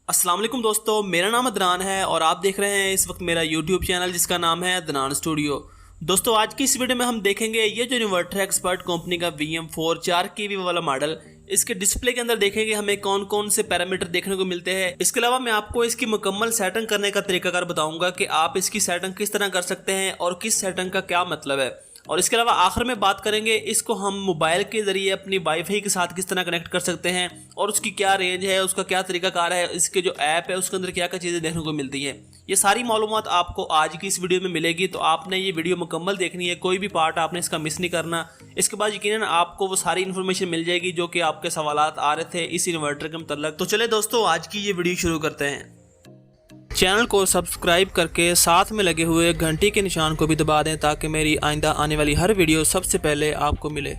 अस्सलाम वालेकुम दोस्तों, मेरा नाम अदनान है और आप देख रहे हैं इस वक्त मेरा यूट्यूब चैनल जिसका नाम है अदनान स्टूडियो। दोस्तों, आज की इस वीडियो में हम देखेंगे ये जो इन्वर्टर है एक्सपर्ट कंपनी का VM4 4 kV वाला मॉडल। इसके डिस्प्ले के अंदर देखेंगे हमें कौन कौन से पैरामीटर देखने को मिलते हैं। इसके अलावा मैं आपको इसकी मुकम्मल सेटिंग करने का तरीकाकार बताऊंगा कि आप इसकी सेटिंग किस तरह कर सकते हैं और किस सेटिंग का क्या मतलब है। और इसके अलावा आखिर में बात करेंगे इसको हम मोबाइल के ज़रिए अपनी वाईफाई के साथ किस तरह कनेक्ट कर सकते हैं और उसकी क्या रेंज है, उसका क्या तरीकाकार है, इसके जो ऐप है उसके अंदर क्या क्या चीज़ें देखने को मिलती हैं। ये सारी मालूमात आपको आज की इस वीडियो में मिलेगी, तो आपने ये वीडियो मुकम्मल देखनी है, कोई भी पार्ट आपने इसका मिस नहीं करना। इसके बाद यकीनन आपको वो सारी इन्फॉर्मेशन मिल जाएगी जो कि आपके सवालात आ रहे थे इस इन्वर्टर के मतलब। तो चले दोस्तों, आज की ये वीडियो शुरू करते हैं। चैनल को सब्सक्राइब करके साथ में लगे हुए घंटी के निशान को भी दबा दें ताकि मेरी आइंदा आने वाली हर वीडियो सबसे पहले आपको मिले।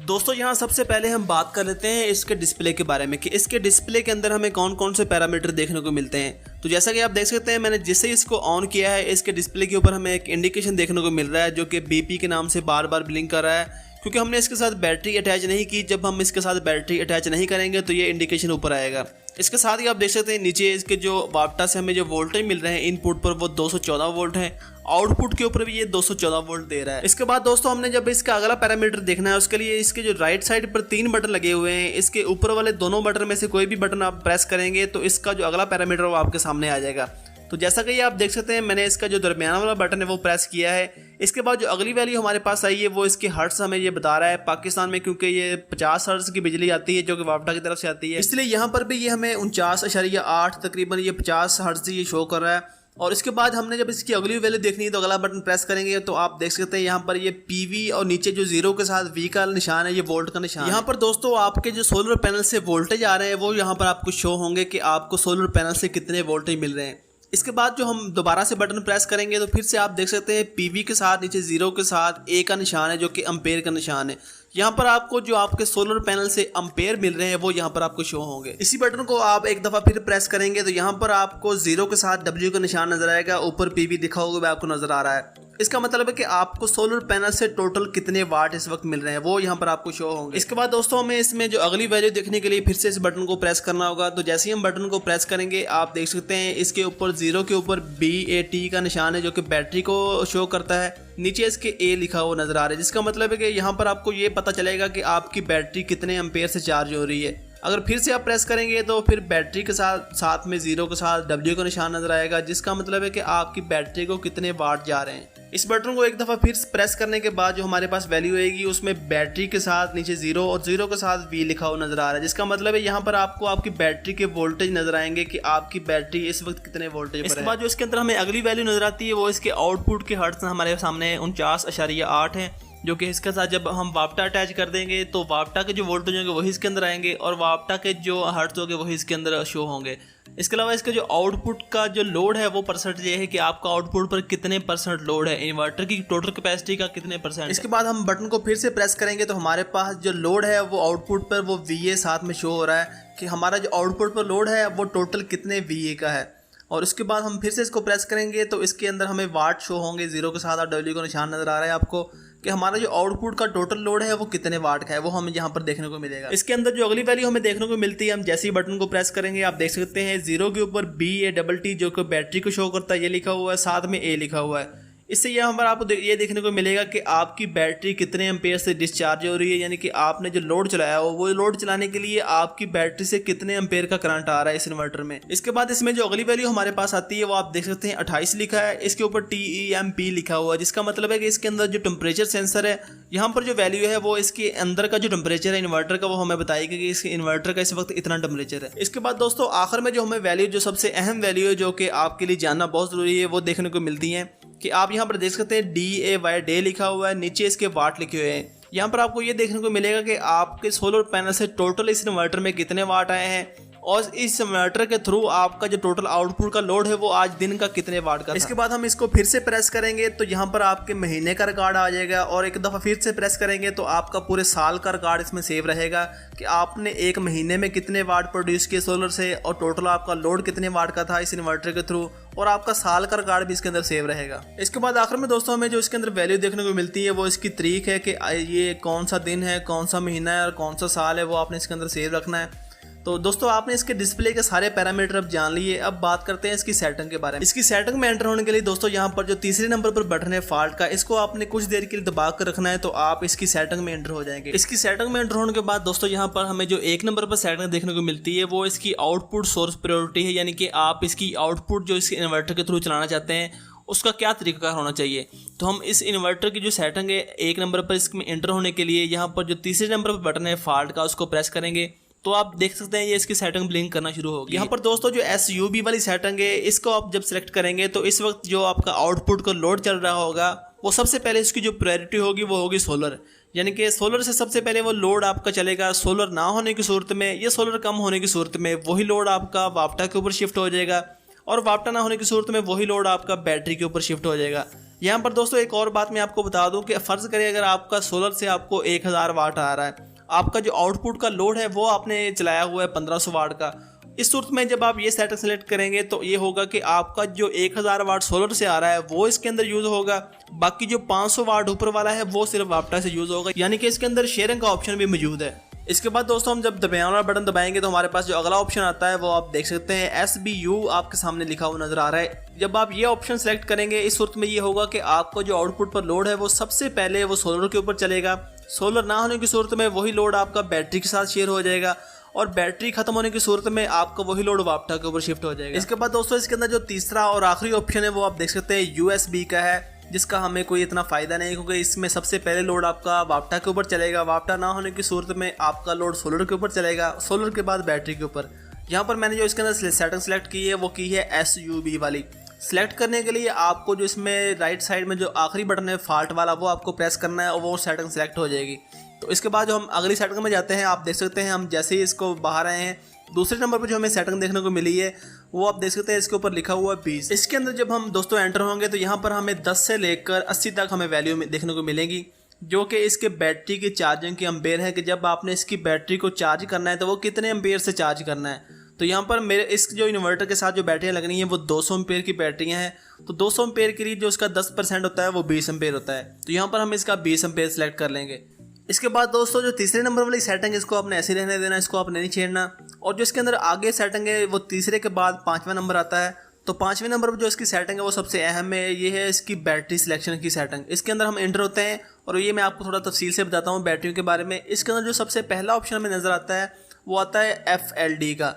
दोस्तों, यहाँ सबसे पहले हम बात कर लेते हैं इसके डिस्प्ले के बारे में कि इसके डिस्प्ले के अंदर हमें कौन कौन से पैरामीटर देखने को मिलते हैं। तो जैसा कि आप देख सकते हैं, मैंने जिससे इसको ऑन किया है इसके डिस्प्ले के ऊपर हमें एक इंडिकेशन देखने को मिल रहा है जो कि BP के नाम से बार बार ब्लिंक कर रहा है, क्योंकि हमने इसके साथ बैटरी अटैच नहीं की। जब हम इसके साथ बैटरी अटैच नहीं करेंगे तो ये इंडिकेशन ऊपर आएगा। इसके साथ ही आप देख सकते हैं नीचे इसके जो वाप्टा से हमें जो वोल्टेज मिल रहे हैं इनपुट पर वो 214 वोल्ट है, आउटपुट के ऊपर भी ये 214 वोल्ट दे रहा है। इसके बाद दोस्तों, हमने जब इसका अगला पैरामीटर देखना है उसके लिए इसके जो राइट साइड पर 3 बटन लगे हुए हैं, इसके ऊपर वाले दोनों बटन में से कोई भी बटन आप प्रेस करेंगे तो इसका जो अगला पैरामीटर वो आपके सामने आ जाएगा। तो जैसा कि आप देख सकते हैं, मैंने इसका जो दरमियाना वाला बटन है वो प्रेस किया है। इसके बाद जो अगली वैल्यू हमारे पास आई है वो इसके हर्ट्स हमें ये बता रहा है पाकिस्तान में, क्योंकि ये 50 हर्ट्स की बिजली आती है जो कि वाप्टा की तरफ से आती है, इसलिए यहाँ पर भी ये हमें 49.8 तकरीबन ये 50 हर्ट्स ये शो कर रहा है। और इसके बाद हमने जब इसकी अगली वैल्यू देखनी है तो अगला बटन प्रेस करेंगे तो आप देख सकते हैं यहाँ पर ये PV और नीचे जो 0 के साथ V का निशान है ये वोल्ट का निशान है। यहाँ पर दोस्तों आपके जो सोलर पैनल से वोल्टेज आ रहे हैं वो यहाँ पर आपको शो होंगे कि आपको सोलर पैनल से कितने वोल्टेज मिल रहे हैं। इसके बाद जो हम दोबारा से बटन प्रेस करेंगे तो फिर से आप देख सकते हैं PV के साथ नीचे 0 के साथ A का निशान है जो कि एम्पेयर का निशान है। यहाँ पर आपको जो आपके सोलर पैनल से एम्पेयर मिल रहे हैं वो यहाँ पर आपको शो होंगे। इसी बटन को आप एक दफ़ा फिर प्रेस करेंगे तो यहाँ पर आपको 0 के साथ W का निशान नजर आएगा, ऊपर PV दिखा होगा आपको नजर आ रहा है। इसका मतलब है कि आपको सोलर पैनल से टोटल कितने वाट इस वक्त मिल रहे हैं वो यहाँ पर आपको शो होंगे। इसके बाद दोस्तों, हमें इसमें जो अगली वैल्यू देखने के लिए फिर से इस बटन को प्रेस करना होगा। तो जैसे ही हम बटन को प्रेस करेंगे आप देख सकते हैं इसके ऊपर 0 के ऊपर BAT का निशान है जो कि बैटरी को शो करता है। नीचे इसके A लिखा हुआ नजर आ रहा है, जिसका मतलब है कि यहाँ पर आपको ये पता चलेगा कि आपकी बैटरी कितने एम्पेयर से चार्ज हो रही है। अगर फिर से आप प्रेस करेंगे तो फिर बैटरी के साथ में 0 के साथ W का निशान नजर आएगा, जिसका मतलब है कि आपकी बैटरी को कितने वाट जा रहे हैं। इस बटन को एक दफ़ा फिर प्रेस करने के बाद जो हमारे पास वैल्यू आएगी उसमें बैटरी के साथ नीचे 0 और 0 के साथ V लिखा हुआ नजर आ रहा है, जिसका मतलब है यहाँ पर आपको आपकी बैटरी के वोल्टेज नजर आएंगे कि आपकी बैटरी इस वक्त कितने वोल्टेज पर है। इसके बाद जो इसके अंदर हमें अगली वैल्यू नजर आती है वो इसके आउटपुट के हर्ट्ज हमारे सामने 49.8 है, जो कि इसके साथ जब हम वाप्टा अटैच कर देंगे तो वाप्टा के जो वोल्टेज होंगे वही इसके अंदर आएंगे और वाप्टा के जो हर्ट्ज होंगे वही इसके अंदर शो होंगे। इसके अलावा इसका जो आउटपुट का जो लोड है वो परसेंटेज ये है कि आपका आउटपुट पर कितने % लोड है, इन्वर्टर की टोटल कैपेसिटी का कितने %। इसके बाद हम बटन को फिर से प्रेस करेंगे तो हमारे पास जो लोड है वो आउटपुट पर वो VA साथ में शो हो रहा है कि हमारा जो आउटपुट पर लोड है वो टोटल कितने VA का है। और उसके बाद हम फिर से इसको प्रेस करेंगे तो इसके अंदर हमें वाट शो होंगे 0 के साथ और W का निशान नजर आ रहा है आपको कि हमारा जो आउटपुट का टोटल लोड है वो कितने वाट का है, वो हमें यहाँ पर देखने को मिलेगा। इसके अंदर जो अगली वैल्यू हमें देखने को मिलती है, हम जैसे ही बटन को प्रेस करेंगे आप देख सकते हैं 0 के ऊपर BATT जो कि बैटरी को शो करता है ये लिखा हुआ है, साथ में A लिखा हुआ है। इससे यहाँ पर आपको ये देखने को मिलेगा कि आपकी बैटरी कितने एम्पेयर से डिस्चार्ज हो रही है, यानी कि आपने जो लोड चलाया हो वो लोड चलाने के लिए आपकी बैटरी से कितने एम्पेयर का करंट आ रहा है इस इन्वर्टर में। इसके बाद इसमें जो अगली वैल्यू हमारे पास आती है वो आप देख सकते हैं 28 लिखा है, इसके ऊपर TEMP लिखा हुआ है, जिसका मतलब है कि इसके अंदर जो टेम्परेचर सेंसर है यहाँ पर जो वैल्यू है वो इसके अंदर का जो टेम्परेचर है इन्वर्टर का वो हमें बताएगी कि इस इन्वर्टर का इस वक्त इतना टेम्परेचर है। इसके बाद दोस्तों आखिर में जो हमें वैल्यू जो सबसे अहम वैल्यू है जो कि आपके लिए जानना बहुत ज़रूरी है वो देखने को मिलती है कि आप यहाँ पर देख सकते हैं DAY लिखा हुआ है, नीचे इसके वाट लिखे हुए हैं। यहाँ पर आपको ये देखने को मिलेगा कि आपके सोलर पैनल से टोटल इस इन्वर्टर में कितने वाट आए हैं और इस इन्वर्टर के थ्रू आपका जो टोटल आउटपुट का लोड है वो आज दिन का कितने वाट का था। इसके बाद हम इसको फिर से प्रेस करेंगे तो यहाँ पर आपके महीने का रिकॉर्ड आ जाएगा और एक दफ़ा फिर से प्रेस करेंगे तो आपका पूरे साल का रिकॉर्ड इसमें सेव रहेगा कि आपने एक महीने में कितने वाट प्रोड्यूस किए सोलर से और टोटल आपका लोड कितने वाट का था इस इन्वर्टर के थ्रू, और आपका साल का रिकॉर्ड भी इसके अंदर सेव रहेगा। इसके बाद आखिर में दोस्तों हमें जो इसके अंदर वैल्यू देखने को मिलती है वो इसकी तारीख है कि ये कौन सा दिन है, कौन सा महीना है और कौन सा साल है, वो आपने इसके अंदर सेव रखना है। तो दोस्तों आपने इसके डिस्प्ले के सारे पैरामीटर अब जान लिए। अब बात करते हैं इसकी सेटिंग के बारे में। इसकी सेटिंग में एंटर होने के लिए दोस्तों यहाँ पर जो तीसरे नंबर पर बटन है फॉल्ट का, इसको आपने कुछ देर के लिए दबा कर रखना है, तो आप इसकी सेटिंग में एंटर हो जाएंगे। इसकी सेटिंग में एंटर होने के बाद दोस्तों यहाँ पर हमें जो एक नंबर पर सेटिंग देखने को मिलती है वो इसकी आउटपुट सोर्स प्रायोरिटी है, यानी कि आप इसकी आउटपुट जो इसके इन्वर्टर के थ्रू चलाना चाहते हैं उसका क्या तरीका होना चाहिए। तो हम इस इन्वर्टर की जो सेटिंग है एक नंबर पर इसमें एंटर होने के लिए यहाँ पर जो तीसरे नंबर पर बटन है फॉल्ट का उसको प्रेस करेंगे, तो आप देख सकते हैं ये इसकी सेटिंग ब्लिंक करना शुरू होगी। यहाँ पर दोस्तों जो SUB वाली सेटिंग है इसको आप जब सेलेक्ट करेंगे तो इस वक्त जो आपका आउटपुट का लोड चल रहा होगा वो सबसे पहले इसकी जो प्रायोरिटी होगी वो होगी सोलर, यानी कि सोलर से सबसे पहले वो लोड आपका चलेगा। सोलर ना होने की सूरत में या सोलर कम होने की सूरत में वही लोड आपका वाप्टा के ऊपर शिफ्ट हो जाएगा, और वाप्टा ना होने की सूरत में वही लोड आपका बैटरी के ऊपर शिफ्ट हो जाएगा। यहाँ पर दोस्तों एक और बात मैं आपको बता दूं कि फ़र्ज़ करें अगर आपका सोलर से आपको 1000 वाट आ रहा है, आपका जो आउटपुट का लोड है वो आपने चलाया हुआ है 1500 वाट का। इस सूरत में जब आप ये सेटिंग सेलेक्ट करेंगे तो ये होगा कि आपका जो 1000 वाट सोलर से आ रहा है वो इसके अंदर यूज़ होगा, बाकी जो 500 वाट ऊपर वाला है वो सिर्फ वाप्टा से यूज़ होगा, यानी कि इसके अंदर शेयरिंग का ऑप्शन भी मौजूद है। इसके बाद दोस्तों हम जब दबाने वाला बटन दबाएंगे तो हमारे पास जो अगला ऑप्शन आता है वो आप देख सकते हैं SBU आपके सामने लिखा हुआ नजर आ रहा है। जब आप ये ऑप्शन सेलेक्ट करेंगे इस सूरत में ये होगा कि आपका जो आउटपुट पर लोड है वो सबसे पहले वो सोलर के ऊपर चलेगा। सोलर ना होने की सूरत में वही लोड आपका बैटरी के साथ शेयर हो जाएगा, और बैटरी खत्म होने की सूरत में आपका वही लोड वाप्टा के ऊपर शिफ्ट हो जाएगा। इसके बाद दोस्तों इसके अंदर जो तीसरा और आखिरी ऑप्शन है वो आप देख सकते हैं USB का है, जिसका हमें कोई इतना फ़ायदा नहीं, क्योंकि इसमें सबसे पहले लोड आपका वाप्टा के ऊपर चलेगा। वाप्टा ना होने की सूरत में आपका लोड सोलर के ऊपर चलेगा, सोलर के बाद बैटरी के ऊपर। यहाँ पर मैंने जो इसके अंदर सेटिंग सेलेक्ट की है वो की है SUB वाली। सेलेक्ट करने के लिए आपको जो इसमें राइट साइड में जो आखिरी बटन है फॉल्ट वाला वो आपको प्रेस करना है और वो सेटिंग सेलेक्ट हो जाएगी। तो इसके बाद जो हम अगली सेटिंग में जाते हैं, आप देख सकते हैं हम जैसे ही इसको बाहर आए हैं दूसरे नंबर पर जो हमें सेटिंग देखने को मिली है वो आप देख सकते हैं इसके ऊपर लिखा हुआ है 20। इसके अंदर जब हम दोस्तों एंटर होंगे तो यहाँ पर हमें 10 से लेकर 80 तक हमें वैल्यू देखने को मिलेंगी, जो कि इसके बैटरी की चार्जिंग की एम्पेयर है कि जब आपने इसकी बैटरी को चार्ज करना है तो वो कितने एम्पेयर से चार्ज करना है। तो यहाँ पर मेरे इस जो इन्वर्टर के साथ जो बैटरियाँ लगनी है वो 200 एम्पेयर की बैटरियाँ हैं, तो 200 एम्पेयर के लिए जो इसका 10% होता है वो 20 एम्पेयर होता है। तो यहाँ पर हम इसका 20 एम्पेयर सेलेक्ट कर लेंगे। इसके बाद दोस्तों जो तीसरे नंबर वाली सेटिंग है इसको आपने ऐसे रहने देना, इसको आपने नहीं छेड़ना। और जो इसके अंदर आगे सेटिंग है वो तीसरे के बाद 5वां नंबर आता है, तो 5वें नंबर पर जो इसकी सेटिंग है वो सबसे अहम है, ये है इसकी बैटरी सिलेक्शन की सेटिंग। इसके अंदर हम एंटर होते हैं और ये मैं आपको थोड़ा तफसील से बताता हूँ बैटरियों के बारे में। इसके अंदर जो सबसे पहला ऑप्शन हमें नज़र आता है वो आता है FLD का।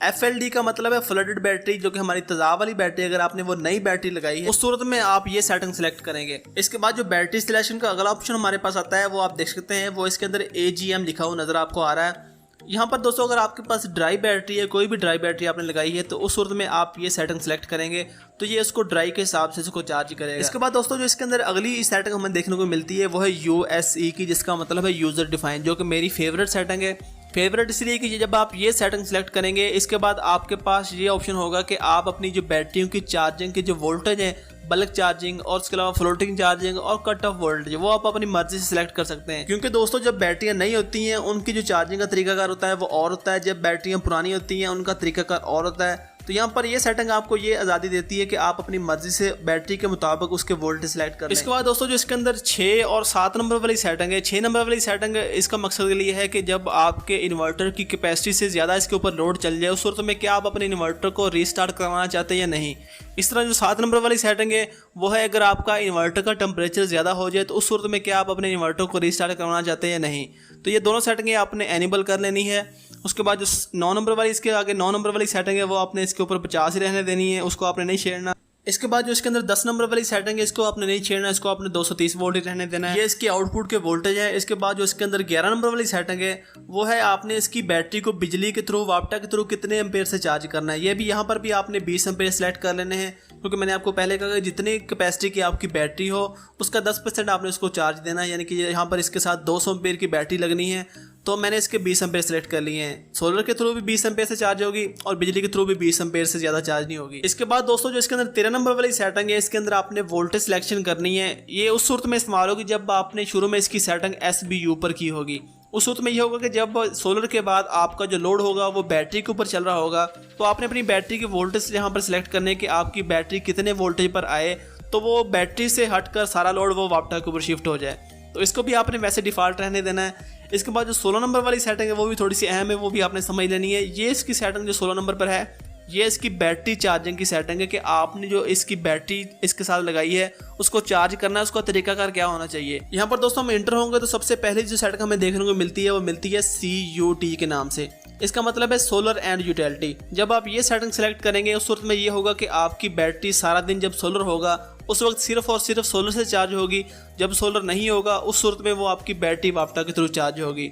FLD का मतलब है फ्लडेड बैटरी, जो कि हमारी तेजाब वाली बैटरी, अगर आपने वो नई बैटरी लगाई है उस सूरत में आप ये सेटिंग सेलेक्ट करेंगे। इसके बाद जो बैटरी सिलेक्शन का अगला ऑप्शन हमारे पास आता है वो आप देख सकते हैं, वो इसके अंदर AGM लिखा हुआ नज़र आपको आ रहा है। यहाँ पर दोस्तों अगर आपके पास ड्राई बैटरी है, कोई भी ड्राई बैटरी आपने लगाई है, तो उस सूरत में आप ये सेटिंग सेलेक्ट करेंगे तो ये इसको ड्राई के हिसाब से इसको चार्ज करेगा। इसके बाद दोस्तों जो इसके अंदर अगली सेटिंग हमें देखने को मिलती है वो है USE की, जिसका मतलब है यूज़र डिफाइन, जो कि मेरी फेवरेट सेटिंग है। फेवरेट इसलिए कि जब आप ये सेटिंग सेलेक्ट करेंगे इसके बाद आपके पास ये ऑप्शन होगा कि आप अपनी जो बैटरियों की चार्जिंग की जो वोल्टेज है, बल्क चार्जिंग और उसके अलावा फ्लोटिंग चार्जिंग और कट ऑफ वोल्टेज, वो आप अपनी मर्जी से सिलेक्ट कर सकते हैं। क्योंकि दोस्तों जब बैटरियां नई होती हैं उनकी जो चार्जिंग का तरीकाकार होता है वो और होता है, जब बैटरियां पुरानी होती हैं उनका तरीकाकार और होता है। तो यहाँ पर ये सेटिंग आपको ये आज़ादी देती है कि आप अपनी मर्जी से बैटरी के मुताबिक उसके वोल्टेज सेलेक्ट करें। इसके बाद दोस्तों जो इसके अंदर 6 और 7 नंबर वाली सेटिंग है, 6 नंबर वाली सेटिंग इसका मकसद के लिए है कि जब आपके इन्वर्टर की कैपेसिटी से ज़्यादा इसके ऊपर लोड चल जाए उस सूरत में क्या आप अपने इन्वर्टर को रीस्टार्ट करवाना चाहते हैं या नहीं। इस तरह जो 7 नंबर वाली सेटिंग है वो है अगर आपका इन्वर्टर का टेम्परेचर ज़्यादा हो जाए तो उस सूरत में क्या आप अपने इन्वर्टर को रीस्टार्ट करवाना चाहते हैं या नहीं। तो ये दोनों सेटिंगें आपने एनेबल कर लेनी है। उसके बाद जो 9 नंबर वाली इसके आगे 9 नंबर वाली सेटिंग है वो आपने इसके ऊपर 50 ही रहने देनी है, उसको आपने नहीं छेड़ना। इसके बाद जो इसके अंदर 10 नंबर वाली सेटिंग है इसको आपने नहीं छेड़ना, इसको आपने 230 वोल्ट ही रहने देना है, ये इसकी आउटपुट के वोल्टेज है। इसके बाद जो इसके अंदर 11 नंबर वाली सेटिंग है वो है आपने इसकी बैटरी को बिजली के थ्रू वाप्टा के थ्रू कितने एम्पेयर से चार्ज करना है। ये भी यहाँ पर भी आपने 20 एम्पेयर सेलेक्ट कर लेने हैं, क्योंकि मैंने आपको पहले कहा कि जितनी कैपेसिटी की आपकी बैटरी हो उसका 10% आपने उसको चार्ज देना है, यानी कि यहाँ पर इसके साथ 200 एम्पेयर की बैटरी लगनी है। तो मैंने इसके 20 एम्पेयर सेलेक्ट कर लिए हैं। सोलर के थ्रू भी 20 एम्पेयर से चार्ज होगी और बिजली के थ्रू भी 20 एम्पेयर से ज़्यादा चार्ज नहीं होगी। इसके बाद दोस्तों जो इसके अंदर 13 नंबर वाली सेटिंग है इसके अंदर आपने वोल्टेज सिलेक्शन करनी है। ये उस सूरत में इस्तेमाल होगी जब आपने शुरू में इसकी सेटिंग SBU पर की होगी। उस सूरत में ये होगा कि जब सोलर के बाद आपका जो लोड होगा वो बैटरी के ऊपर चल रहा होगा तो आपने अपनी बैटरी की वोल्टेज यहाँ पर सिलेक्ट करने की आपकी बैटरी कितने वोल्टेज पर आए तो वो बैटरी से हटकर सारा लोड वो वाप्टा के ऊपर शिफ्ट हो जाए। तो इसको भी आपने वैसे डिफ़ॉल्ट रहने देना है। इसके बाद जो 16 नंबर वाली सेटिंग है वो भी थोड़ी सी अहम है, वो भी आपने समझ लेनी है। ये इसकी सेटिंग जो 16 नंबर पर है, ये इसकी बैटरी चार्जिंग की सेटिंग है कि आपने जो इसकी बैटरी इसके साथ लगाई है उसको चार्ज करना है, उसका तरीकाकार क्या होना चाहिए। यहाँ पर दोस्तों हम इंटर होंगे तो सबसे पहले जो सेटिंग हमें देखने को मिलती है वो मिलती है CUT के नाम से। इसका मतलब है सोलर एंड यूटिलिटी। जब आप ये सेटिंग सेलेक्ट करेंगे उस सूरत में ये होगा कि आपकी बैटरी सारा दिन जब सोलर होगा उस वक्त सिर्फ और सिर्फ सोलर से चार्ज होगी, जब सोलर नहीं होगा उस सूरत में वो आपकी बैटरी वापटा के थ्रू चार्ज होगी।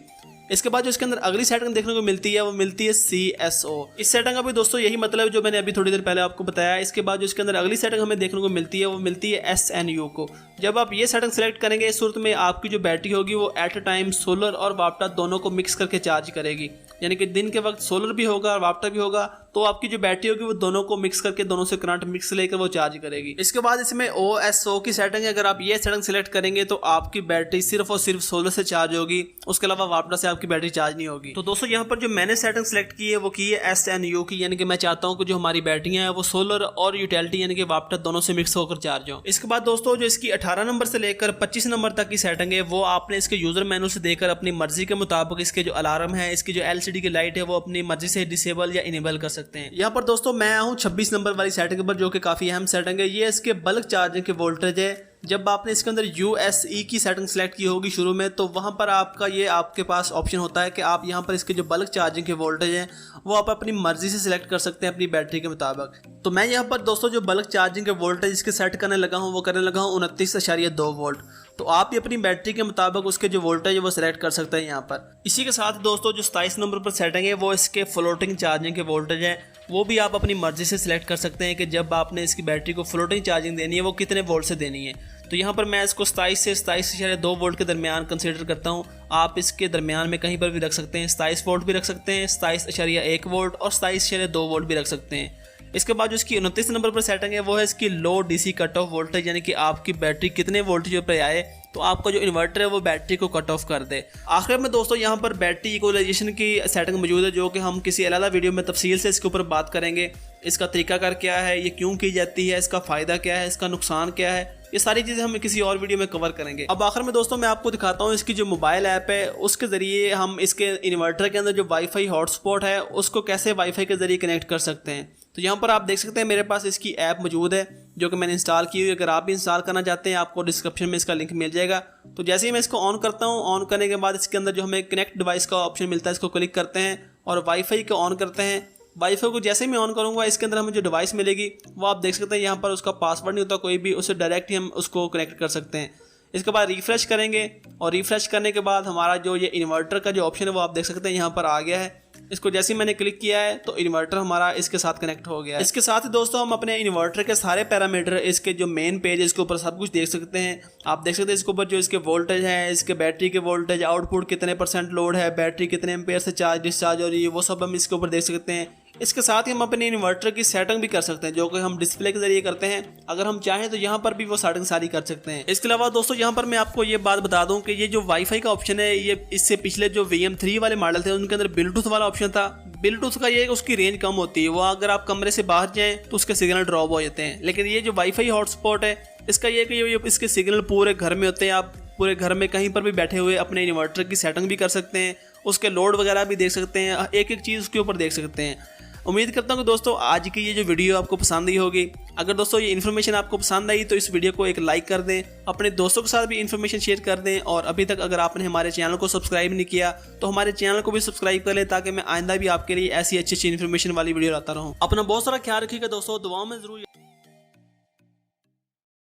इसके बाद जो इसके अंदर अगली सेटिंग देखने को मिलती है वो मिलती है CSO। इस सेटिंग का भी दोस्तों यही मतलब है जो मैंने अभी थोड़ी देर पहले आपको बताया। इसके बाद जो इसके अंदर अगली सेटिंग हमें देखने को मिलती है वो मिलती है SNU को। जब आप ये सेटिंग सेलेक्ट करेंगे इस सूरत में आपकी जो बैटरी होगी वो एट अ टाइम सोलर और वापटा दोनों को मिक्स करके चार्ज करेगी, यानी कि दिन के वक्त सोलर भी होगा और वापटा भी होगा, तो आपकी जो बैटरी होगी वो दोनों को मिक्स करके दोनों से करंट मिक्स लेकर वो चार्ज करेगी। इसके बाद इसमें OSO की सेटिंग है। अगर आप ये सेटिंग सेलेक्ट करेंगे तो आपकी बैटरी सिर्फ और सिर्फ सोलर से चार्ज होगी, उसके अलावा वापटा से आपकी बैटरी चार्ज नहीं होगी। तो दोस्तों यहाँ पर जो मैंने सेटिंग सेलेक्ट की है वो की है SNU की, यानी कि मैं चाहता हूँ कि जो हमारी बैटरियां हैं वो सोलर और यूटिलिटी यानी कि वापटा दोनों से मिक्स होकर चार्ज हो। इसके बाद दोस्तों जो इसकी 18 नंबर से लेकर 25 नंबर तक की सेटिंग है वो आपने इसके यूजर मेनू से देकर अपनी मर्जी के मुताबिक इसके जो अलार्म है, इसकी जो LCD की लाइट है वो अपनी मर्जी से डिसेबल या इनेबल कर सकते हैं। यहाँ पर दोस्तों मैं आऊँ 26 नंबर वाली सेटिंग पर जो कि काफी अहम सेटिंग है। ये इसके बल्क चार्जिंग के वोल्टेज है। जब आपने इसके अंदर USE की सेटिंग सेलेक्ट की होगी शुरू में तो वहां पर आपका ये आपके पास ऑप्शन होता है कि आप यहां पर इसके जो बल्क चार्जिंग के वोल्टेज हैं वो आप अपनी मर्जी से सिलेक्ट कर सकते हैं अपनी बैटरी के मुताबिक। तो मैं यहां पर दोस्तों जो बल्क चार्जिंग के वोल्टेज इसके सेट करने लगा हूं वो करने लगा हूं 29.2 वोल्ट। तो आप भी अपनी बैटरी के मुताबिक उसके जो वोल्टेज है वो सिलेक्ट कर सकते हैं यहाँ पर। इसी के साथ दोस्तों जो 27 नंबर पर सेटिंग है वो इसके फ्लोटिंग चार्जिंग के वोल्टेज है, वो भी आप अपनी मर्जी से सिलेक्ट कर सकते हैं कि जब आपने इसकी बैटरी को फ्लोटिंग चार्जिंग देनी है वो कितने वोल्ट से देनी है। तो यहाँ पर मैं इसको 27 से 27.2 वोल्ट के दरमियान कंसीडर करता हूँ। आप इसके दरमियान में कहीं पर भी रख सकते हैं, 27 वोल्ट भी रख सकते हैं, 27.1 वोल्ट और 27.2 वोल्ट भी रख सकते हैं। इसके बाद जो इसकी 29 नंबर पर सेटिंग है वो है इसकी लो DC कट ऑफ वोल्टेज, यानी कि आपकी बैटरी कितने वोल्टेज पर आए तो आपका जो इन्वर्टर है वो बैटरी को कट ऑफ कर दे। आखिर में दोस्तों यहाँ पर बैटरी इक्वलाइजेशन की सेटिंग मौजूद है जो कि हम किसी अलग वीडियो में तफसील से इसके ऊपर बात करेंगे। इसका तरीकाकार क्या है, ये क्यों की जाती है, इसका फ़ायदा क्या है, इसका नुकसान क्या है, ये सारी चीज़ें हम किसी और वीडियो में कवर करेंगे। अब आखिर में दोस्तों मैं आपको दिखाता हूँ इसकी जो मोबाइल ऐप है उसके ज़रिए हम इसके इन्वर्टर के अंदर जो वाईफाई हॉटस्पॉट है उसको कैसे वाईफाई के ज़रिए कनेक्ट कर सकते हैं। तो यहाँ पर आप देख सकते हैं मेरे पास इसकी ऐप मौजूद है जो कि मैंने इंस्टॉल की हुई है। अगर आप भी इंस्टॉल करना चाहते हैं आपको डिस्क्रिप्शन में इसका लिंक मिल जाएगा। तो जैसे ही मैं इसको ऑन करता हूँ, ऑन करने के बाद इसके अंदर जो हमें कनेक्ट डिवाइस का ऑप्शन मिलता है इसको क्लिक करते हैं और वाईफाई को ऑन करते हैं। वाईफाई को जैसे ही मैं ऑन करूँगा इसके अंदर हमें जो डिवाइस मिलेगी वो आप देख सकते हैं यहाँ पर उसका पासवर्ड नहीं होता कोई भी, उससे डायरेक्ट ही हम उसको कनेक्ट कर सकते हैं। इसके बाद रिफ्रेश करेंगे और रिफ्रेश करने के बाद हमारा जो ये इन्वर्टर का जो ऑप्शन है वो आप देख सकते हैं यहाँ पर आ गया है। इसको जैसे ही मैंने क्लिक किया है तो इन्वर्टर हमारा इसके साथ कनेक्ट हो गया है। इसके साथ ही दोस्तों हम अपने इन्वर्टर के सारे पैरामीटर इसके जो मेन पेज है इसके ऊपर सब कुछ देख सकते हैं। आप देख सकते हैं इसके ऊपर जो इसके वोल्टेज है, इसके बैटरी के वोल्टेज, आउटपुट कितने % लोड है, बैटरी कितने एम्पेयर से चार्ज डिस्चार्ज हो रही है, वो सब हम इसके ऊपर देख सकते हैं। इसके साथ ही हम अपने इन्वर्टर की सेटिंग भी कर सकते हैं जो कि हम डिस्प्ले के जरिए करते हैं। अगर हम चाहें तो यहाँ पर भी वो सेटिंग सारी कर सकते हैं। इसके अलावा दोस्तों यहाँ पर मैं आपको ये बात बता दूं कि ये जो वाईफाई का ऑप्शन है ये इससे पिछले जो VM3 वाले मॉडल थे उनके अंदर ब्लूटूथ वाला ऑप्शन था। ब्लूटूथ का ये उसकी रेंज कम होती है, वो अगर आप कमरे से बाहर जाएँ तो उसके सिग्नल ड्रॉप हो जाते हैं। लेकिन ये जो वाईफाई हॉटस्पॉट है इसका ये कि ये इसके सिग्नल पूरे घर में होते हैं। आप पूरे घर में कहीं पर भी बैठे हुए अपने इन्वर्टर की सेटिंग भी कर सकते हैं, उसके लोड वगैरह भी देख सकते हैं, एक एक चीज़ उसके ऊपर देख सकते हैं। उम्मीद करता हूँ कि दोस्तों आज की ये जो वीडियो आपको पसंद आई होगी। अगर दोस्तों ये इन्फॉर्मेशन आपको पसंद आई तो इस वीडियो को एक लाइक कर दें, अपने दोस्तों के साथ भी इन्फॉर्मेशन शेयर कर दें और अभी तक अगर आपने हमारे चैनल को सब्सक्राइब नहीं किया तो हमारे चैनल को भी सब्सक्राइब कर लें ताकि मैं आइंदा भी आपके लिए ऐसी अच्छी इन्फॉर्मेशन वाली वीडियो लाता रहूँ। अपना बहुत सारा ख्याल रखिएगा दोस्तों, दुआओं में जरूर